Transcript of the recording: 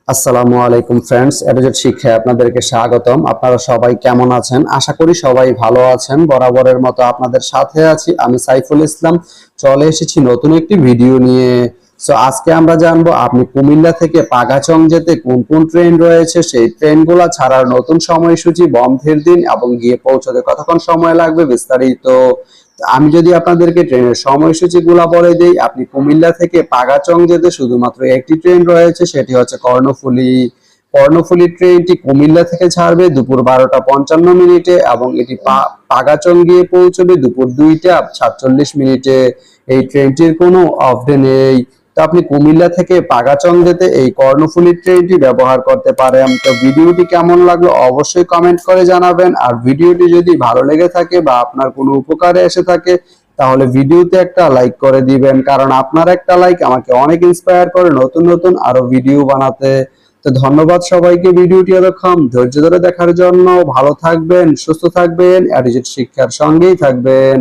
আসসালামু আলাইকুম ফ্রেন্ডস, এডুজেট শিক্ষায় আপনাদেরকে স্বাগতম। আপনারা সবাই কেমন আছেন? আশা করি সবাই ভালো আছেন। বরাবরের মতো আপনাদের সাথে আছি আমি সাইফুল ইসলাম। চলে এসেছি নতুন একটি ভিডিও নিয়ে। আজকে আমরা জানবো আপনি কুমিল্লা থেকে পাগাচং যেতে কোন কোন ট্রেন রয়েছে, সেই ট্রেনগুলো ছাড়ার নতুন সময়সূচি, বন্ধের দিন এবং গিয়ে পৌঁছতে কতক্ষণ সময় লাগবে বিস্তারিত। আমি যদি আপনাদেরকে ট্রেনের সময়সূচিগুলো বলে দিই, আপনি কুমিল্লা থেকে পাগাচং যেতে শুধুমাত্র একটি ট্রেন রয়েছে, সেটি হচ্ছে কর্ণফুলী। কর্ণফুলী ট্রেনটি কুমিল্লা থেকে ছাড়বে দুপুর 12টা 55 মিনিটে এবং এটি পাগাচং গিয়ে পৌঁছবে দুপুর 2টা 47 মিনিটে। এই ট্রেনটির কোনো অফ ডে নেই। তো আপনি কুমিল্লা থেকে পাগাচং যেতে এই কর্ণফুলী ট্রেনটি ব্যবহার করতে পারেন। তো ভিডিওটি কেমন লাগলো অবশ্যই কমেন্ট করে জানাবেন। আর ভিডিওটি যদি ভালো লেগে থাকে বা আপনার কোনো উপকারে এসে থাকে তাহলে ভিডিওতে একটা লাইক করে দিবেন, কারণ আপনার একটা লাইক আমাকে অনেক ইন্সপায়ার করে নতুন নতুন আরো ভিডিও বানাতে। তো ধন্যবাদ সবাইকে ভিডিওটি এতক্ষণ ধৈর্য ধরে দেখার জন্য। ভালো থাকবেন, সুস্থ থাকবেন, এডুকেট শিক্ষার সঙ্গেই থাকবেন।